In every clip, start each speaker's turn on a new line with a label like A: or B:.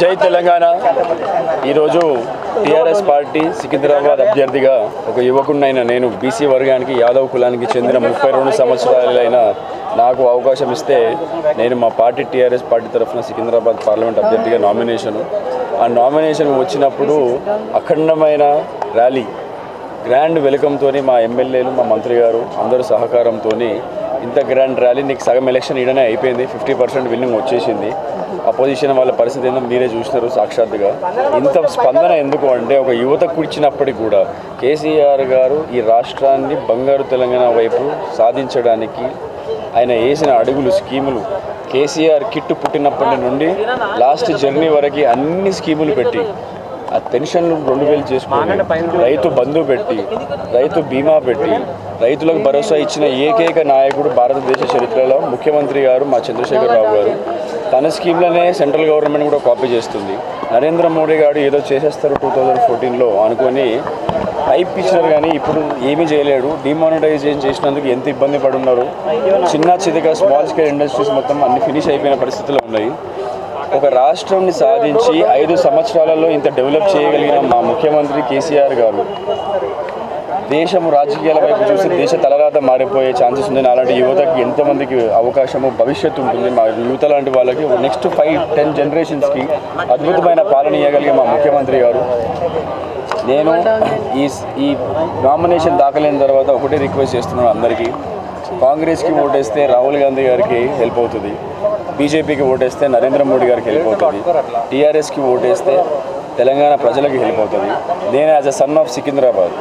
A: జై తెలంగాణ. ఈరోజు TRS party Secunderabad అభ్యర్థిగా ఒక యువకుడినైన నేను బీసీ వర్గానికి యాదవ్ కులానికి చెందిన 32 సంవత్సరాలైన నాకు అవకాశం ఇస్తే నేను మా పార్టీ టీఆర్ఎస్ పార్టీ తరఫున సికింద్రాబాద్ పార్లమెంట్ అభ్యర్థిగా ఆ నామినేషన్ వచ్చినప్పుడు అఖండమైన ర్యాలీ గ్రాండ్ వెల్కమ్తో మా ఎమ్మెల్యేలు మా మంత్రి గారు అందరూ సహకారంతో ఇంత గ్రాండ్ ర్యాలీ నీకు సగం ఎలక్షన్ ఈడనే అయిపోయింది. 50% విన్నింగ్ వచ్చేసింది. అపోజిషన్ వాళ్ళ పరిస్థితి ఏందో మీరే చూసినారు సాక్షాత్తుగా. ఇంత స్పందన ఎందుకు అంటే ఒక యువతకు ఇచ్చినప్పటికీ కూడా కేసీఆర్ గారు ఈ రాష్ట్రాన్ని బంగారు తెలంగాణ వైపు సాధించడానికి ఆయన వేసిన అడుగులు స్కీములు కేసీఆర్ కిట్టు పుట్టినప్పటి నుండి లాస్ట్ జర్నీ వరకు అన్ని స్కీములు పెట్టి ఆ పెన్షన్లు 2000 చేసుకుని రైతు బంధు పెట్టి రైతు బీమా పెట్టి రైతులకు భరోసా ఇచ్చిన ఏకైక నాయకుడు భారతదేశ చరిత్రలో ముఖ్యమంత్రి గారు మా చంద్రశేఖరరావు గారు. తన స్కీమ్లనే సెంట్రల్ గవర్నమెంట్ కూడా కాపీ చేస్తుంది. నరేంద్ర మోడీ గారు ఏదో చేసేస్తారు 2014లో అనుకొని హైప్ ఇచ్చినారు, కానీ ఇప్పుడు ఏమీ చేయలేడు. డిమానిటైజేషన్ చేసినందుకు ఎంత ఇబ్బంది పడున్నారు. చిన్న చితక స్మాల్ స్కేల్ ఇండస్ట్రీస్ మొత్తం అన్ని ఫినిష్ అయిపోయిన పరిస్థితులు ఉన్నాయి. ఒక రాష్ట్రాన్ని సాధించి 5 సంవత్సరాలలో ఇంత డెవలప్ చేయగలిగిన మా ముఖ్యమంత్రి కేసీఆర్ గారు దేశం రాజకీయాల వైపు చూసి దేశ తలరాత మారిపోయే ఛాన్సెస్ ఉంది. అలాంటి యువతకి ఎంతమందికి అవకాశము భవిష్యత్తు ఉంటుంది. మా యువత లాంటి వాళ్ళకి నెక్స్ట్ 5-10 జనరేషన్స్కి అద్భుతమైన పాలన ఇవ్వగలిగే మా ముఖ్యమంత్రి గారు. నేను ఈ నామినేషన్ దాఖలైన తర్వాత ఒకటే రిక్వెస్ట్ చేస్తున్నాను అందరికీ. కాంగ్రెస్కి ఓటేస్తే రాహుల్ గాంధీ గారికి హెల్ప్ అవుతుంది, బీజేపీకి ఓటేస్తే నరేంద్ర మోడీ గారికి హెల్ప్ అవుతుంది, టీఆర్ఎస్కి ఓటేస్తే తెలంగాణ ప్రజలకి హెల్ప్ అవుతుంది. నేను as a son of Secunderabad,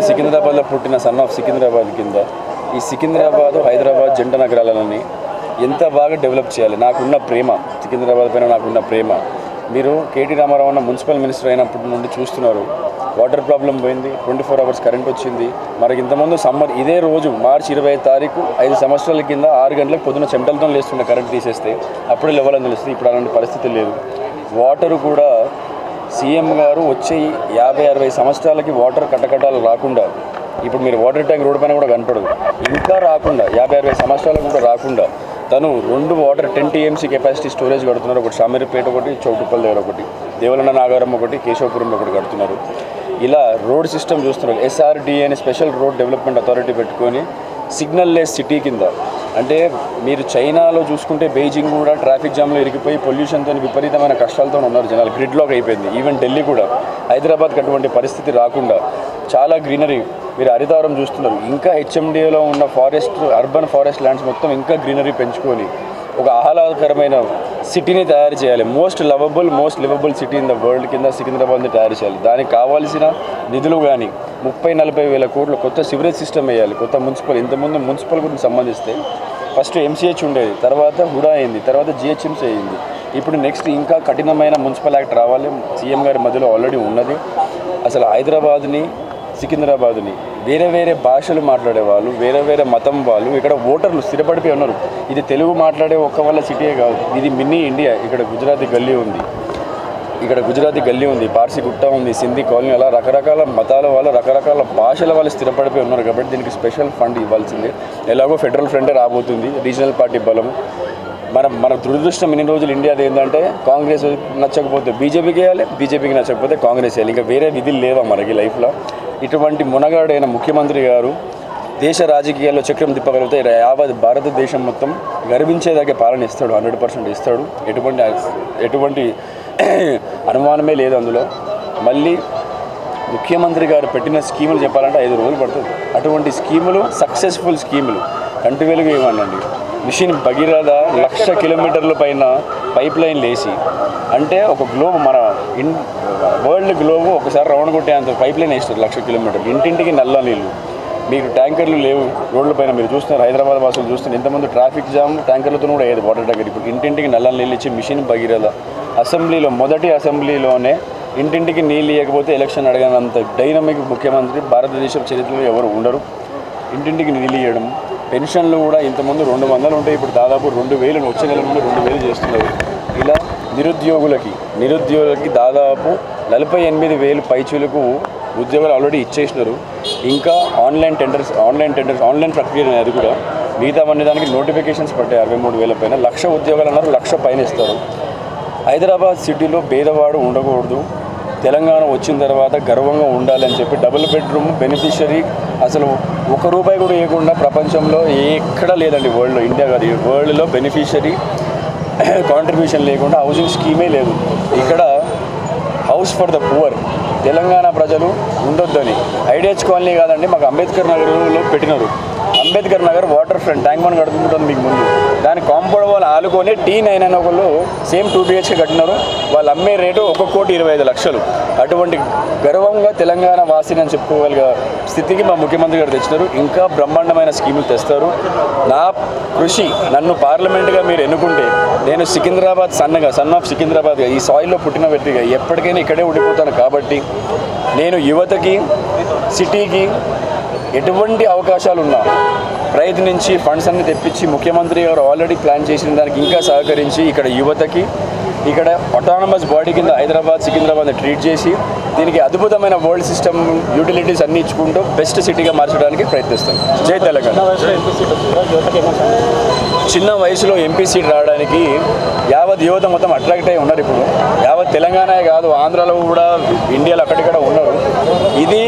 A: సికింద్రాబాద్లో పుట్టిన సన్ ఆఫ్ సికింద్రాబాద్ కింద ఈ సికింద్రాబాదు హైదరాబాద్ జంట నగరాలని ఎంత బాగా డెవలప్ చేయాలి. నాకున్న ప్రేమ సికింద్రాబాద్ పైన నాకున్న ప్రేమ మీరు కేటీ రామారావు అన్న మున్సిపల్ మినిస్టర్ అయినప్పటి నుండి చూస్తున్నారు. వాటర్ ప్రాబ్లం పోయింది, 24 hours కరెంట్ వచ్చింది. మనకి ఇంతకుముందు సమ్మర్ ఇదే రోజు మార్చి 20 తారీఖు 5 సంవత్సరాల కింద 6 గంటలకు పొద్దున్న చెమటలతో లేస్తుండే కరెంట్ తీసేస్తే అప్పుడే లెవెల్ అని తెలుస్తుంది. ఇప్పుడు అలాంటి పరిస్థితి లేదు. వాటర్ కూడా సీఎం గారు వచ్చే 50-60 సంవత్సరాలకి వాటర్ కట్టకట్టాలు రాకుండా ఇప్పుడు మీరు వాటర్ ట్యాంక్ రోడ్డు పైన కూడా కనపడదు. ఇంకా రాకుండా 50-60 సంవత్సరాలకు కూడా రాకుండా తను 2 వాటర్ 10 TMC కెపాసిటీ స్టోరేజ్ కడుతున్నారు. ఒకటి షామీర్పేట, ఒకటి చౌటుప్పల్ దగ్గర ఒకటి, దేవలన్న నాగారం ఒకటి, కేశవపురంలో ఒకటి కడుతున్నారు. ఇలా రోడ్ సిస్టమ్ చూస్తున్నారు. SRDA అని స్పెషల్ రోడ్ డెవలప్మెంట్ అథారిటీ పెట్టుకొని సిగ్నల్ లెస్ సిటీ కింద, అంటే మీరు చైనాలో చూసుకుంటే బెయిజింగ్ కూడా ట్రాఫిక్ జామ్లో ఇరికిపోయి పొల్యూషన్తో విపరీతమైన కష్టాలతో ఉన్నారు జనాలు. గ్రిడ్ లాక్ అయిపోయింది. ఈవెన్ ఢిల్లీ కూడా. హైదరాబాద్కి అటువంటి పరిస్థితి రాకుండా చాలా గ్రీనరీ మీరు హరితారం చూస్తున్నారు. ఇంకా HMDAలో ఉన్న అర్బన్ ఫారెస్ట్ ల్యాండ్స్ మొత్తం ఇంకా గ్రీనరీ పెంచుకొని ఒక ఆహ్లాదకరమైన సిటీని తయారు చేయాలి. Most liveable city in the world కింద సికింద్రాబాద్ని తయారు చేయాలి. దానికి కావాల్సిన నిధులు కానీ 30-40 వేల కోట్లు కొత్త సివరేజ్ సిస్టమ్ వేయాలి. కొత్త మున్సిపల్, ఇంతకుముందు మున్సిపల్ గురించి సంబంధిస్తే ఫస్ట్ MCH ఉండేది, తర్వాత హుడా అయింది, తర్వాత GHMC అయింది. ఇప్పుడు నెక్స్ట్ ఇంకా కఠినమైన మున్సిపల్ యాక్ట్ రావాలి. సీఎం గారి మధ్యలో ఆల్రెడీ ఉన్నది. అసలు హైదరాబాద్ని సికింద్రాబాద్ని వేరే భాషలు మాట్లాడే వాళ్ళు, వేరే మతం వాళ్ళు ఇక్కడ ఓటర్లు స్థిరపడిపోయి ఉన్నారు. ఇది తెలుగు మాట్లాడే ఒక్క వాళ్ళ సిటీయే కాదు, ఇది మినీ ఇండియా. ఇక్కడ గుజరాతీ గల్లీ ఉంది, పార్సీ గుట్ట ఉంది, సింధీ కాలనీ, అలా రకరకాల మతాల వాళ్ళు రకరకాల భాషల వాళ్ళు స్థిరపడిపోయి ఉన్నారు. కాబట్టి దీనికి స్పెషల్ ఫండ్ ఇవ్వాల్సిందే. ఎలాగో ఫెడరల్ ఫ్రంటే రాబోతుంది, రీజనల్ పార్టీ బలం. మన దురదృష్టం ఇన్ని రోజులు ఇండియాది ఏంటంటే కాంగ్రెస్ నచ్చకపోతే బీజేపీకి వేయాలి, బీజేపీకి నచ్చకపోతే కాంగ్రెస్ వేయాలి. ఇంకా వేరే విధులు లేవా మనకి లైఫ్లో. ఇటువంటి మునగాడైన ముఖ్యమంత్రి గారు దేశ రాజకీయాల్లో చక్రం తిప్పగలిగితే యావత్ భారతదేశం మొత్తం గర్వించేదాకే పాలన ఇస్తాడు. 100% ఇస్తాడు. ఎటువంటి అనుమానమే లేదు అందులో. మళ్ళీ ముఖ్యమంత్రి గారు పెట్టిన స్కీములు చెప్పాలంటే 5 రోజులు పడుతుంది. అటువంటి స్కీములు సక్సెస్ఫుల్ స్కీములు. కంటి వెలుగు ఏమనండి, మిషన్ భగీరథ 1,00,000 కిలోమీటర్ల పైన పైప్ లైన్లు వేసి, అంటే ఒక గ్లోబ్ మన వరల్డ్ గ్లోబ్ ఒకసారి రౌండ్ కొట్టే అంత పైప్ లైన్ వేస్తారు 1,00,000 కిలోమీటర్లు. ఇంటింటికి నల్ల నీళ్ళు. మీకు ట్యాంకర్లు లేవు రోడ్ల పైన. మీరు చూస్తున్నారు హైదరాబాద్ వాసులు చూస్తున్నారు ఇంతకుముందు ట్రాఫిక్ జామ్ ట్యాంకర్లతో కూడా అయ్యేది వాటర్ ట్యాంకర్. ఇప్పుడు ఇంటింటికి నల్ల నీళ్ళు ఇచ్చి మిషన్ భగీరథ. మొదటి అసెంబ్లీలోనే ఇంటింటికి నీళ్ళు ఇవ్వకపోతే ఎలక్షన్ అడగనంత డైనమిక్ ముఖ్యమంత్రి భారతదేశం చరిత్రలో ఎవరు ఉండరు. ఇంటింటికి నీళ్ళు ఇవ్వడం. పెన్షన్లు కూడా ఇంతకుముందు 200 ఉంటాయి, ఇప్పుడు దాదాపు 2,000 వచ్చే నెల నుండి 2,000 చేస్తున్నారు. ఇలా నిరుద్యోగులకి దాదాపు 48,000 పైచీలకు ఉద్యోగాలు ఆల్రెడీ ఇచ్చేసినారు. ఇంకా ఆన్లైన్ ప్రక్రియ అనేది కూడా మిగతా అన్ని దానికి నోటిఫికేషన్స్ పట్టాయి 63,000 పైన. 1,00,000 ఉద్యోగాలు అన్నారు, 1,00,000 పైన ఇస్తారు. హైదరాబాద్ సిటీలో పేదవాడు ఉండకూడదు, తెలంగాణ వచ్చిన తర్వాత గర్వంగా ఉండాలని చెప్పి డబుల్ బెడ్రూమ్ బెనిఫిషరీ అసలు ₹1 కూడా ఇవ్వకుండా ప్రపంచంలో ఎక్కడా లేదండి, వరల్డ్లో, ఇండియా కాదు వరల్డ్లో బెనిఫిషరీ కాంట్రిబ్యూషన్ లేకుండా హౌసింగ్ స్కీమే లేదు. ఇక్కడ house for the poor Telangana ప్రజలు ఉండొద్దని ఐడిహెచ్ కాలనీ కాదండి, మాకు అంబేద్కర్ నగర్లో పెట్టినారు. Ambedkar Nagar water front tank bund కడుతుంటుంది మీకు ముందు, దాని కాంపౌండ్ వాళ్ళు ఆలుకొని T9 అని ఒకళ్ళు సేమ్ 2 BHK కట్టినారు. వాళ్ళు అమ్మే రేటు ₹1,25,00,000. అటువంటి గర్వంగా తెలంగాణ వాసిని అని చెప్పుకోగలిగే స్థితికి మా ముఖ్యమంత్రి గారు తెచ్చినారు. ఇంకా బ్రహ్మాండమైన స్కీములు తెస్తారు. నా కృషి, నన్ను పార్లమెంట్గా మీరు ఎన్నుకుంటే నేను సికింద్రాబాద్ సన్ ఆఫ్ సికింద్రాబాద్గా ఈ సాయిల్లో పుట్టిన వ్యక్తిగా ఎప్పటికైనా ఇక్కడే ఉండిపోతాను. కాబట్టి నేను యువతకి, సిటీకి ఎటువంటి అవకాశాలు ఉన్నా ప్రయత్నించి ఫండ్స్ అన్ని తెప్పించి ముఖ్యమంత్రి గారు ఆల్రెడీ ప్లాన్ చేసిన దానికి ఇంకా సహకరించి ఇక్కడ యువతకి ఇక్కడ అటానమస్ బాడీ కింద హైదరాబాద్ సికింద్రాబాద్ని ట్రీట్ చేసి దీనికి అద్భుతమైన వరల్డ్ సిస్టమ్ యూటిలిటీస్ అన్ని ఇచ్చుకుంటూ బెస్ట్ సిటీగా మార్చడానికి ప్రయత్నిస్తాం. జై తెలంగాణ. చిన్న వయసులో ఎంపీ సీట్ రావడానికి యావత్ యువత మొత్తం అట్రాక్ట్ అయి ఉన్నారు. ఇప్పుడు యావత్ తెలంగాణ కాదు, ఆంధ్రాలో కూడా, ఇండియాలో అక్కడిక్కడ ఉన్నారు. ఇది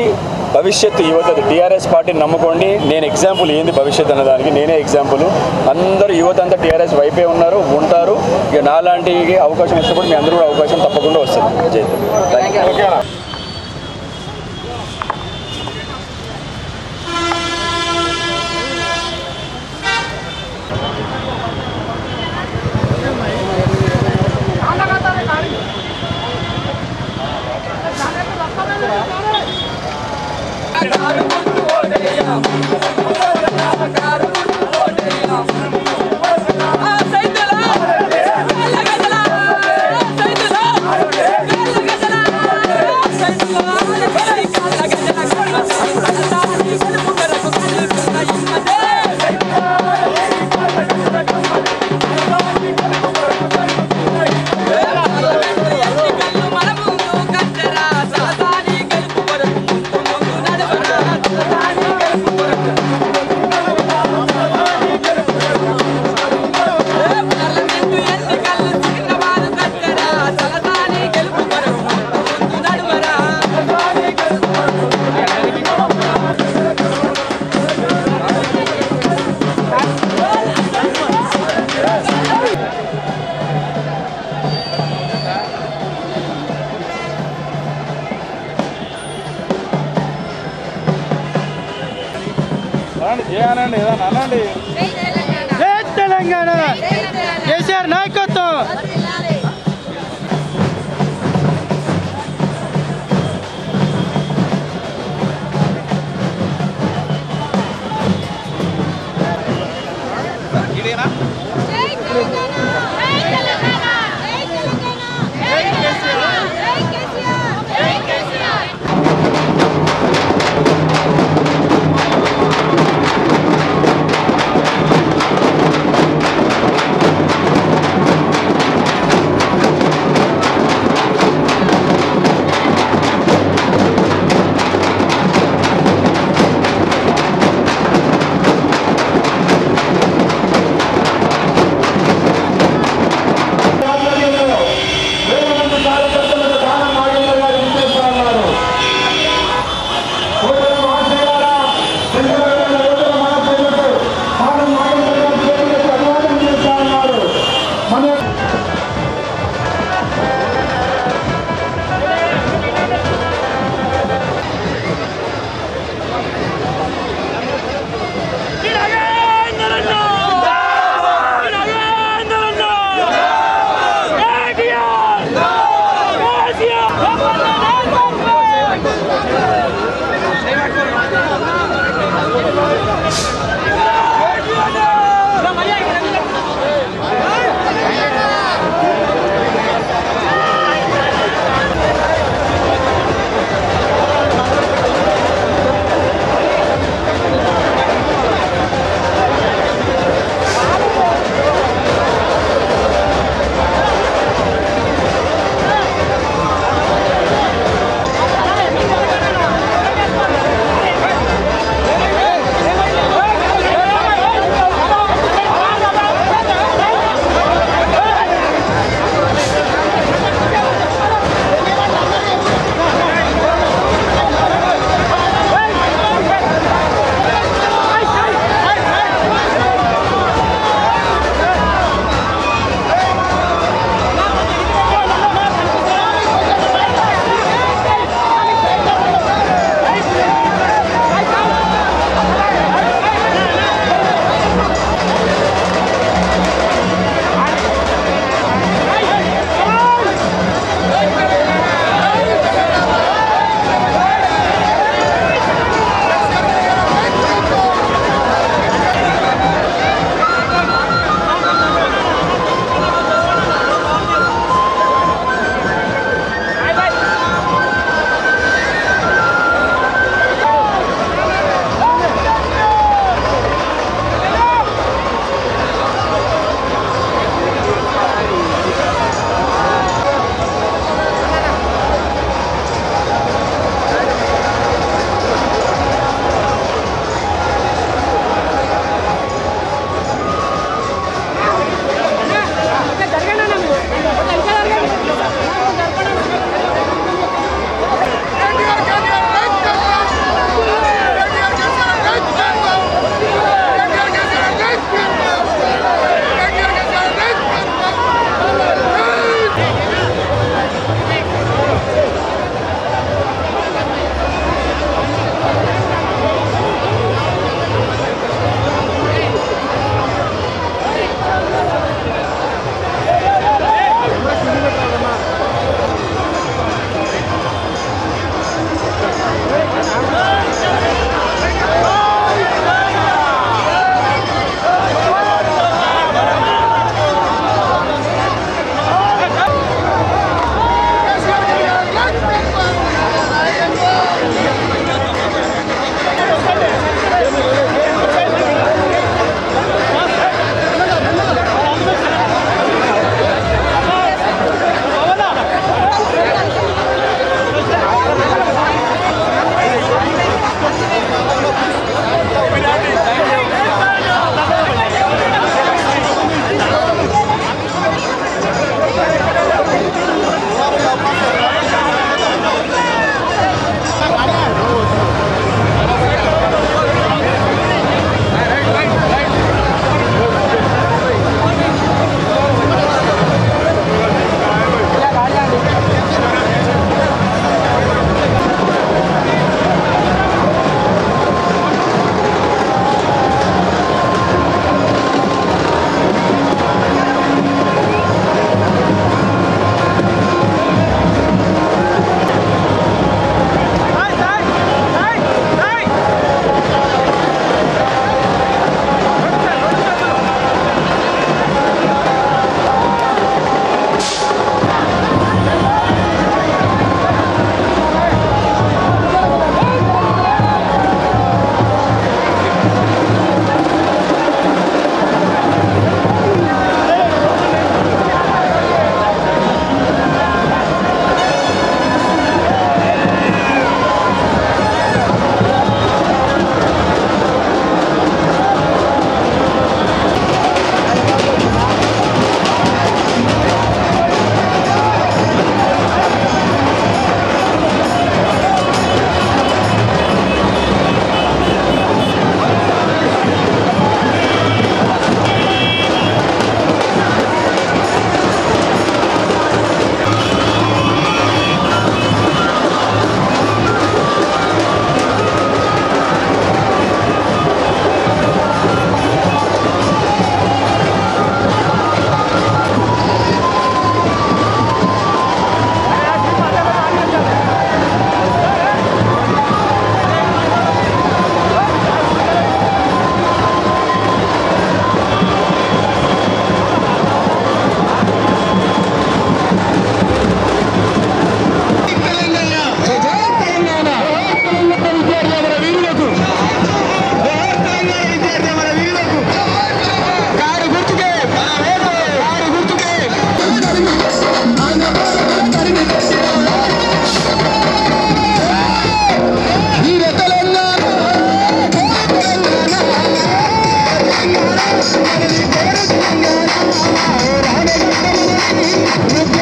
A: భవిష్యత్తు యువతది. టీఆర్ఎస్ పార్టీని నమ్ముకోండి. నేను ఎగ్జాంపుల్ ఏంది భవిష్యత్తు అన్నదానికి నేనే ఎగ్జాంపుల్. అందరూ యువత అంతా టీఆర్ఎస్ వైపే ఉన్నారు, ఉంటారు. ఇక నాలాంటి అవకాశం వచ్చినప్పుడు మీ అందరూ కూడా అవకాశం తప్పకుండా వస్తుంది. జై తెలంగాణ.
B: జై తెలంగాణ. కేసీఆర్ నాయకత్వం.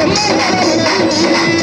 C: తెలంగాణ